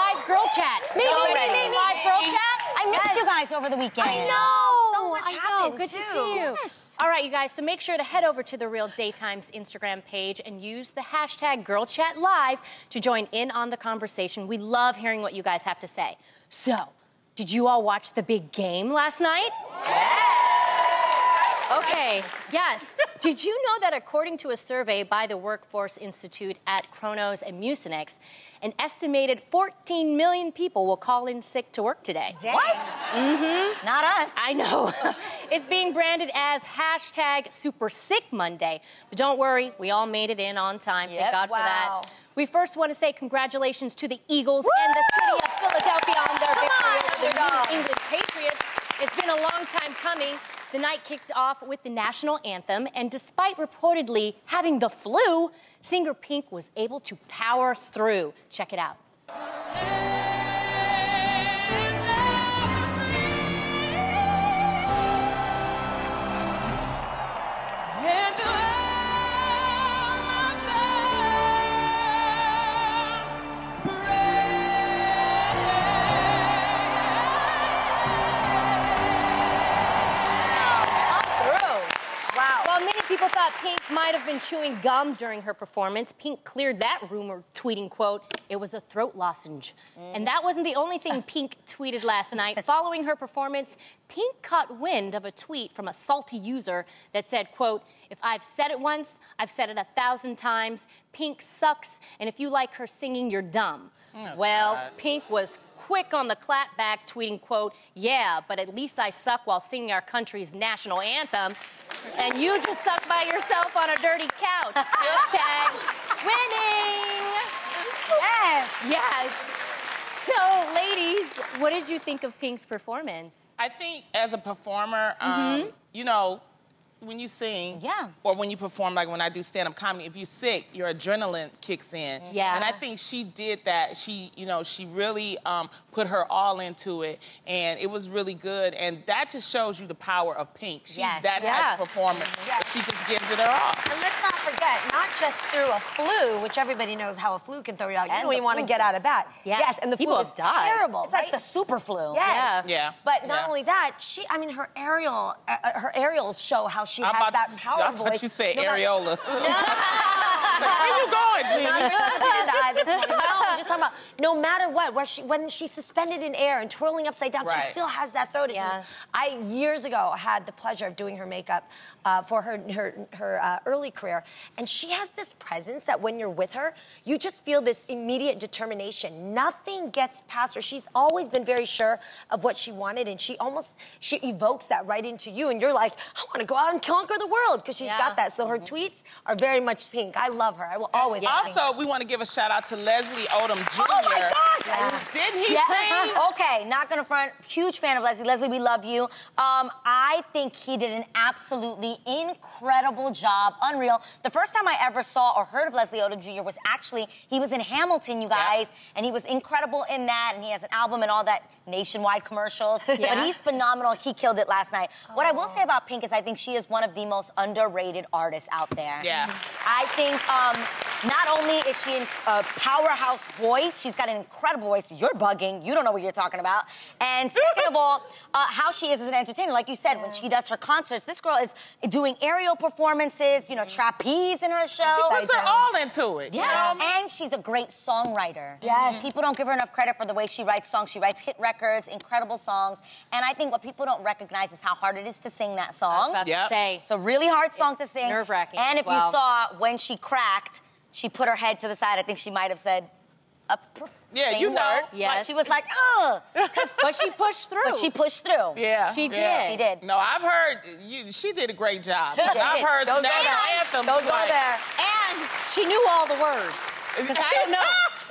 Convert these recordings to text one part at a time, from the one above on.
live girl chat. Me. Live girl chat. I missed you guys over the weekend. I know. So much happened, Good too. to see you. Yes. All right, you guys, so make sure to head over to The Real Daytime's Instagram page and use the hashtag #GirlChatLive to join in on the conversation. We love hearing what you guys have to say. So, did you all watch the big game last night? Yeah. Okay, yes. Did you know that according to a survey by the Workforce Institute at Kronos and Mucinex, an estimated 14 million people will call in sick to work today? Dang. What? Mm-hmm. Not us. I know. It's being branded as hashtag Super Sick Monday. But don't worry, we all made it in on time. Yep. Thank God for Wow. that. We first want to say congratulations to the Eagles and the city of Philadelphia on their victory over the New England Patriots. It's been a long time coming. The night kicked off with the national anthem, and despite reportedly having the flu, singer Pink was able to power through. Check it out. People thought Pink might have been chewing gum during her performance. Pink cleared that rumor, tweeting, quote, "It was a throat lozenge." And that wasn't the only thing Pink tweeted last night. Following her performance, Pink caught wind of a tweet from a salty user that said, quote, "If I've said it once, I've said it 1,000 times. Pink sucks, and if you like her singing, you're dumb." Oh, well, God. Pink was quick on the clap back, tweeting, quote, "Yeah, but at least I suck while singing our country's national anthem. And you just suck by yourself on a dirty couch." Hashtag winning. Yes. Yes. So, ladies, what did you think of Pink's performance? I think as a performer, you know, when you sing, or when you perform, like when I do stand-up comedy, if you're sick, your adrenaline kicks in. Yeah. And I think she did that. She, you know, she really put her all into it, and it was really good. And that just shows you the power of Pink. She's that type of performer. She just gives it her all. And let's not forget, not just through a flu, which everybody knows how a flu can throw you out. You don't even want to get out of bed. Yes, and the People flu is have died. terrible. It's like the super flu. Yes. Yeah. But not only that, I mean, her aerials show how she has that power I voice. thought you said No matter- areola. Where you going, Jeannie? No, I'm just talking about no matter what, when she's suspended in air and twirling upside down, she still has that throat. I years ago had the pleasure of doing her makeup for her early career, and she has this presence that when you're with her, you just feel this immediate determination. Nothing gets past her. She's always been very sure of what she wanted, and she evokes that right into you, and you're like, I want to go out and conquer the world because she's got that. So her tweets are very much Pink. I love her. I will always. Also, we want to give a shout out to Leslie Odom Jr. Oh my gosh! Didn't he sing? Okay, not gonna front. Huge fan of Leslie. Leslie, we love you. I think he did an absolutely incredible job. Unreal. The first time I ever saw or heard of Leslie Odom Jr. was actually, he was in Hamilton, you guys, and he was incredible in that, and he has an album and all that nationwide commercials. But he's phenomenal. He killed it last night. What I will say about Pink is I think she is one of the most underrated artists out there. Yeah. I think not only is she a powerhouse voice, she's got an incredible voice. You're bugging. You don't know what you're talking about. And second of all, how she is as an entertainer. Like you said, when she does her concerts, this girl is doing aerial performances, you know, trapeze in her show. She puts her all into it. Yes, You know what I mean? and she's a great songwriter. Yes. People don't give her enough credit for the way she writes songs. She writes hit records, incredible songs. And I think what people don't recognize is how hard it is to sing that song. I was about to say. It's a really hard song to sing. Nerve-wracking. And if you saw when she cracked, she put her head to the side. I think she might have said a you know. word. Yes. Like she was like, oh. But she pushed through. But she pushed through. Yeah. She did. She did. No, I've heard, she did a great job. I've heard some national anthems. Don't go there. And she knew all the words. Because I don't know.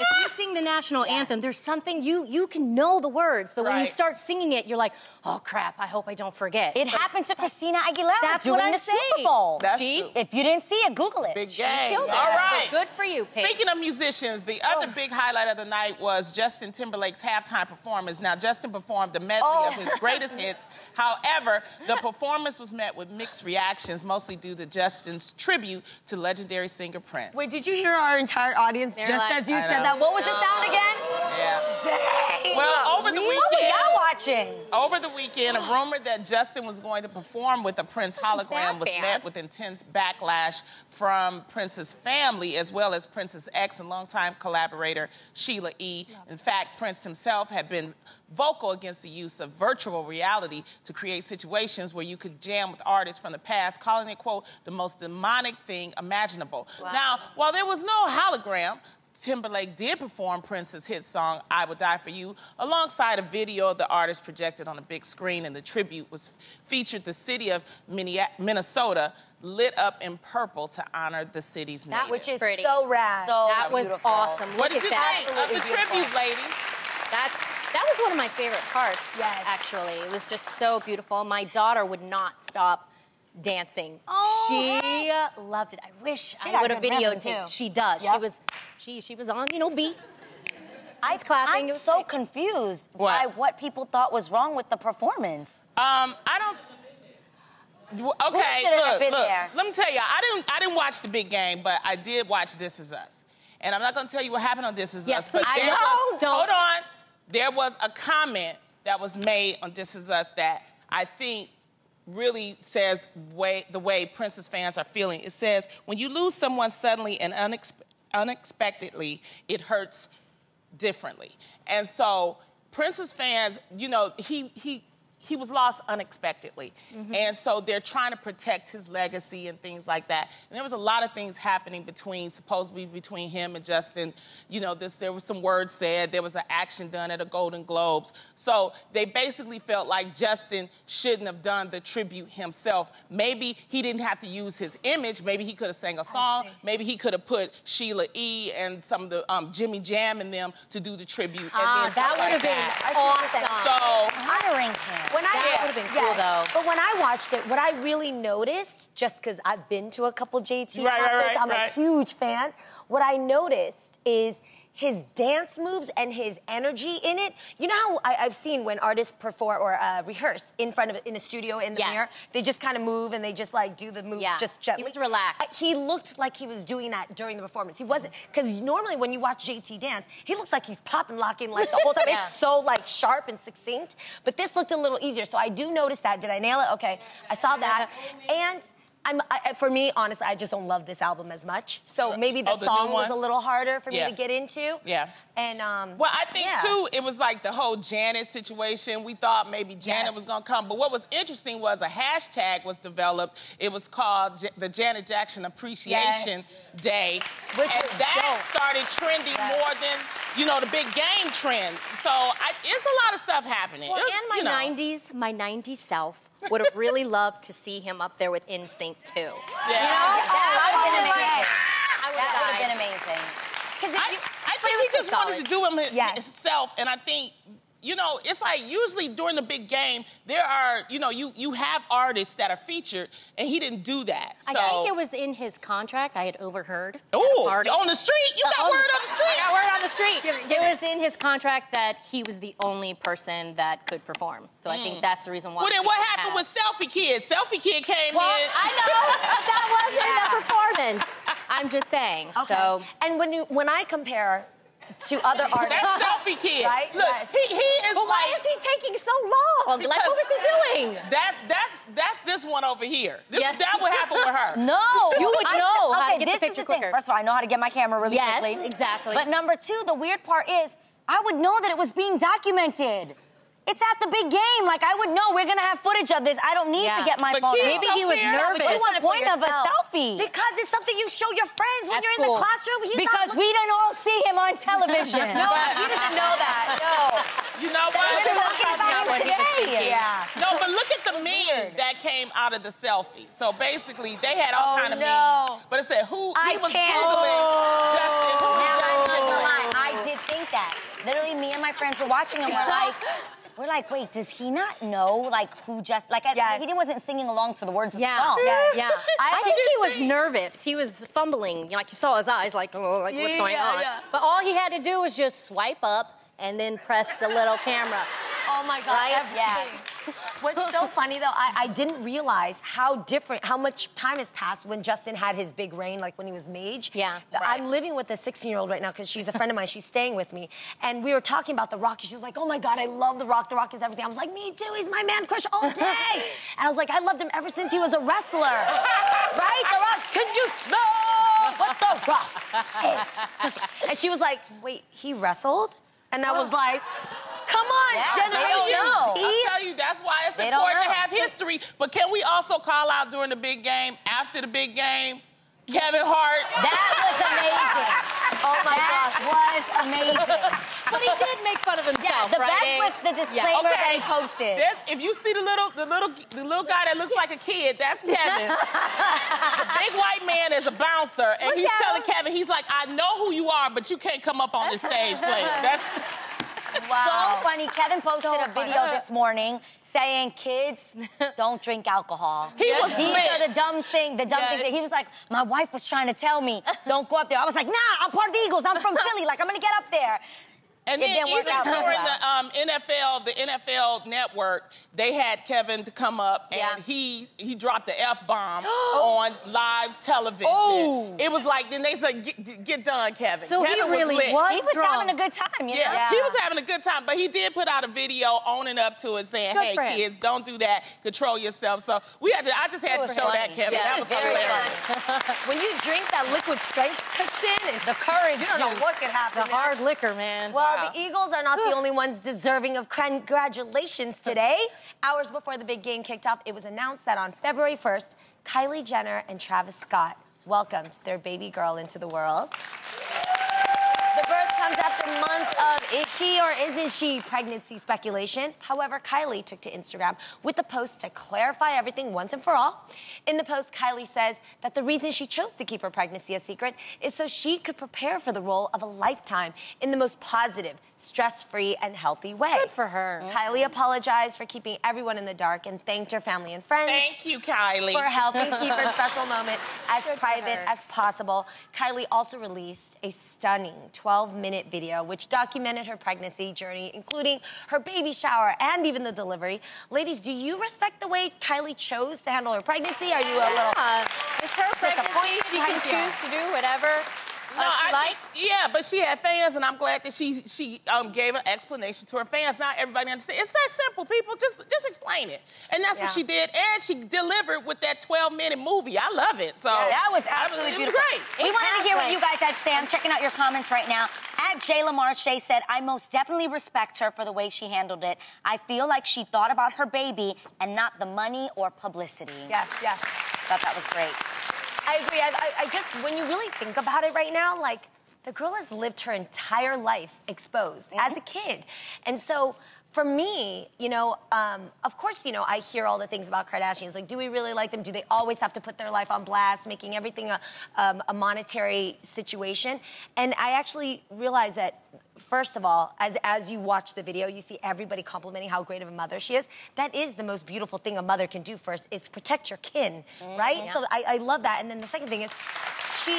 If you sing the national anthem, there's something you can know the words, but when you start singing it, you're like, oh crap, I hope I don't forget. It happened to Christina Aguilera That's doing what I'm the saying. Super Bowl. That's She, true. If you didn't see it, Google it. Big game. killed it. All right. Good for you, Pink. Speaking of musicians, the other big highlight of the night was Justin Timberlake's halftime performance. Now, Justin performed a medley of his greatest hits. However, the performance was met with mixed reactions, mostly due to Justin's tribute to legendary singer Prince. Wait, did you hear our entire audience They're just like, as you I said know. that. What was the sound again? Yeah. Dang. Well, over the weekend. What were y'all watching? Over the weekend, a rumor that Justin was going to perform with a Prince hologram was met with intense backlash from Prince's family, as well as Prince's ex and longtime collaborator, Sheila E. In fact, Prince himself had been vocal against the use of virtual reality to create situations where you could jam with artists from the past, calling it, quote, the most demonic thing imaginable. Wow. Now, while there was no hologram, Timberlake did perform Prince's hit song, I Would Die For You, alongside a video of the artist projected on a big screen, and the tribute was featured the city of Minnesota lit up in purple to honor the city's native. Which is pretty. So rad. So that was awesome. What Look did you at think of the tribute, ladies? That was one of my favorite parts, actually. It was just so beautiful. My daughter would not stop dancing. Oh, she loved it. I wish I would have videotaped. She does. Yep. She was on, beat. I was clapping. I'm so confused by what people thought was wrong with the performance. I don't. Okay, look. Let me tell you, I didn't watch the big game, but I did watch This Is Us, and I'm not going to tell you what happened on This Is Us. But hold on. There was a comment that was made on This Is Us that I think really says the way Prince's fans are feeling. It says, when you lose someone suddenly and unexpectedly, it hurts differently. And so Prince's fans, he was lost unexpectedly. Mm-hmm. And so they're trying to protect his legacy and things like that. And there was a lot of things happening supposedly between him and Justin. There was some words said. There was an action done at a Golden Globes. So they basically felt like Justin shouldn't have done the tribute himself. Maybe he didn't have to use his image. Maybe he could have sang a song. Maybe he could have put Sheila E. and some of the Jimmy Jam and them to do the tribute. That would have been awesome. So honoring him. That would have been cool, though. But when I watched it, what I really noticed, just because I've been to a couple JT concerts, I'm a huge fan, what I noticed is his dance moves and his energy in it. You know how I've seen when artists perform or rehearse in a studio in the mirror, they just kind of move and they just do the moves just gently. He was relaxed. He looked like he was doing that during the performance. He wasn't, because normally when you watch JT dance, he looks like he's popping, locking the whole time. It's so sharp and succinct, but this looked a little easier. So I do notice that. Did I nail it? Okay, I saw that. And for me, honestly, I just don't love this album as much. So maybe the song was a little harder for me to get into. Yeah. And well, I think too, it was like the whole Janet situation. We thought maybe Janet was gonna come, but what was interesting was a hashtag was developed. It was called the Janet Jackson Appreciation Day, that started trending more than the big game trend. So it's a lot of stuff happening. Well, and my 90s self would have really loved to see him up there with NSYNC too. Yeah. That would have been amazing. I think he just wanted to do himself, and I think, it's like usually during the big game, there are, you have artists that are featured, and he didn't do that. So. I think it was in his contract. I had overheard. Oh, on the street? You got word on the street? I got word on the street. It was in his contract that he was the only person that could perform. So I think that's the reason why. Well, then what happened with Selfie Kid? Selfie Kid came in. I know, but that wasn't the performance. I'm just saying. Okay. So. And when I compare to other artists. That's Selfie Kid. Right? Look, he is but why is he taking so long? What was he doing? That's this one over here. That would happen with her. No. You would know how to get this the picture is the thing. quicker. First of all, I know how to get my camera really quickly. Yes, exactly. But number two, the weird part is, I would know that it was being documented. It's at the big game. I would know we're going to have footage of this. I don't need to get my phone. Maybe he was nervous. What's the point of a selfie? Because it's something you show your friends when you're in the classroom. Because we don't all see him on television. No, he doesn't know that. No. You know what? We're talking about him today. Yeah. No, but look at the meme that came out of the selfie. So basically, they had all kind of memes. But it said, he was Googling Justin. I did think that. Literally, me and my friends were watching him. We're like, wait, does he not know, who just, he wasn't singing along to the words of the song. Yeah. I think he was nervous. He was fumbling. You saw his eyes, what's going on? But all he had to do was just swipe up and then press the little camera. Oh my God, Right? everything. What's so funny though, I didn't realize how much time has passed when Justin had his big reign, like when he was Mage. Yeah. I'm living with a 16-year-old right now because she's a friend of mine. She's staying with me. And we were talking about The Rock. She's like, oh my God, I love The Rock. The Rock is everything. I was like, me too. He's my man crush all day. And I was like, I loved him ever since he was a wrestler. Right? The Rock, can you smell what The Rock is? And she was like, wait, he wrestled? And I was like, come on, Generation Z. I'll tell you, that's why it's important to have history. But can we also call out during the big game, after the big game, Kevin Hart? That was amazing. Oh my gosh, was amazing. But he did make fun of himself, the right? best was the disclaimer that he posted. If you see the little guy that looks like a kid, that's Kevin. The big white man is a bouncer, and he's telling Kevin, he's like, I know who you are, but you can't come up on this stage playing. That's... Wow. So funny. Kevin posted a video this morning saying, kids, don't drink alcohol. These are the dumb things that he was like, my wife was trying to tell me, don't go up there. I was like, nah, I'm part of the Eagles. I'm from Philly. Like, I'm going to get up there. And then even during the NFL Network, they had Kevin to come up, and he dropped the F-bomb on live television. Oh. It was like, then they said, get done, Kevin. So Kevin he really was He was having a good time, you know? Yeah, he was having a good time, but he did put out a video owning up to it, saying, hey, kids, don't do that. Control yourself. So I just had to show that, Kevin. That was hilarious. When you drink, that liquid strength kicks in, and the courage. You don't know what could happen. The hard liquor, man. Well, the Eagles are not the only ones deserving of congratulations today. Hours before the big game kicked off, it was announced that on February 1st, Kylie Jenner and Travis Scott welcomed their baby girl into the world. The birth comes after months of is she or isn't she pregnancy speculation. However, Kylie took to Instagram with a post to clarify everything once and for all. In the post, Kylie says that the reason she chose to keep her pregnancy a secret is so she could prepare for the role of a lifetime in the most positive, stress-free, and healthy way. Good for her. Kylie apologized for keeping everyone in the dark and thanked her family and friends. Thank you, Kylie. For helping keep her special moment as private as possible. Kylie also released a stunning 12-minute video which documented her pregnancy journey, including her baby shower and even the delivery. Ladies, do you respect the way Kylie chose to handle her pregnancy? Are you a little It's her pregnancy. She can choose to do whatever she likes. But she had fans, and I'm glad that she gave an explanation to her fans. Not everybody understands. It's that simple, people. Just explain it. And that's what she did. And she delivered with that 12-minute movie. I love it. So that was absolutely beautiful. It was great. We wanted to hear what you guys had, Sam. Checking out your comments right now. At Jayla Marche said, I most definitely respect her for the way she handled it. I feel like she thought about her baby and not the money or publicity. Yes. Thought that was great. I agree. I just, when you really think about it right now, like, the girl has lived her entire life exposed as a kid. And so, for me, you know, of course, you know, I hear all the things about Kardashians. Like, do we really like them? Do they always have to put their life on blast, making everything a monetary situation? And I actually realize that, first of all, as you watch the video, you see everybody complimenting how great of a mother she is. That is the most beautiful thing a mother can do first, is protect your kin, right? Yeah. So I love that. And then the second thing is, she,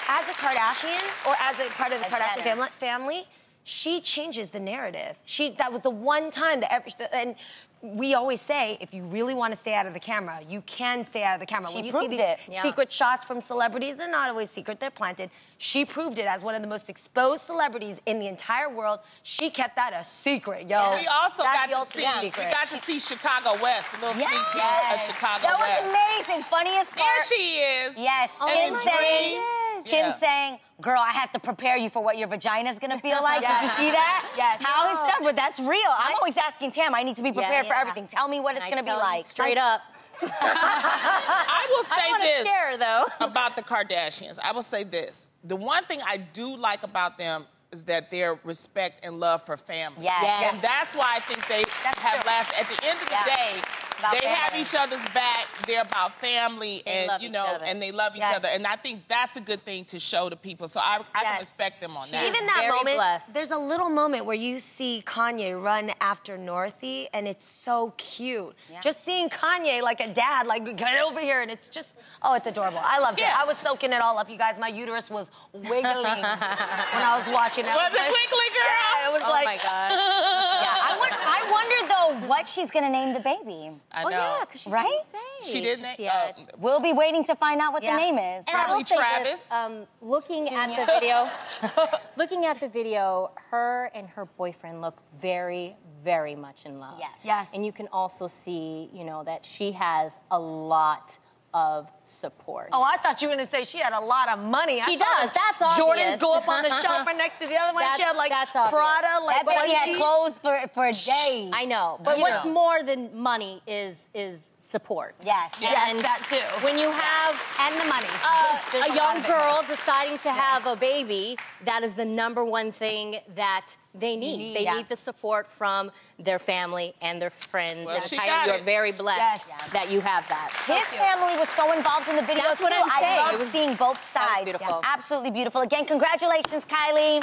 as a Kardashian, or as a part of the Kardashian family, she changes the narrative. That was the one time and we always say, if you really want to stay out of the camera, you can stay out of the camera. When you see these secret shots from celebrities, they're not always secret, they're planted. She proved it as one of the most exposed celebrities in the entire world. She kept that a secret, yo. Yeah. We also got to see Chicago West, a little sneak peek of Chicago West. That was amazing. Funniest part. There she is. Yes. Kim saying, girl, I have to prepare you for what your vagina's gonna feel like. Did you see that? Yes. How is that? But that's real. I'm always asking Tam, I need to be prepared for everything. Tell me what it's gonna be like. Straight up. I will say this about the Kardashians. I will say this. The one thing I do like about them is that their respect and love for family. Yes. And that's why I think they have lasted. At the end of the day, they have each other's back. They're about family, and and they love each other. And I think that's a good thing to show to people. So I can respect them on that. Even that moment, there's a little moment where you see Kanye run after Northie, and it's so cute. Yeah. Just seeing Kanye like a dad, like, get over here, and it's just, oh, it's adorable. I loved it. I was soaking it all up, you guys. My uterus was wiggling when I was watching it. Was it wiggly, girl? Yeah, it was oh my gosh. Yeah, what she's gonna name the baby. I know. Oh, yeah, because she Right? didn't say. She didn't just name. yet. We'll be waiting to find out what the Yeah. name is. And I Probably will say Travis. this, looking at the video, her and her boyfriend look very, very much in love. Yes. Yes. And you can also see, that she has a lot of support. Oh, I thought you were going to say she had a lot of money. She I saw does. the That's obvious. Jordans go up on the shelf right next to the other one. She had like That's obvious. Prada, like That baby had onesies. clothes for days. I know. But You what's know. more than money is support. Yes. Yes, And that too. when you have And the money. There's a lot young of it. girl deciding to have a baby, that is the number one thing that they need. need, They yeah. need the support from their family and their friends. Well, and she Kylie, got you're it. very blessed Yes. that you have that. His family was so involved in the video That's too. what I'm saying. I It loved was- seeing both That was sides. beautiful. Absolutely beautiful. Again, congratulations, Kylie.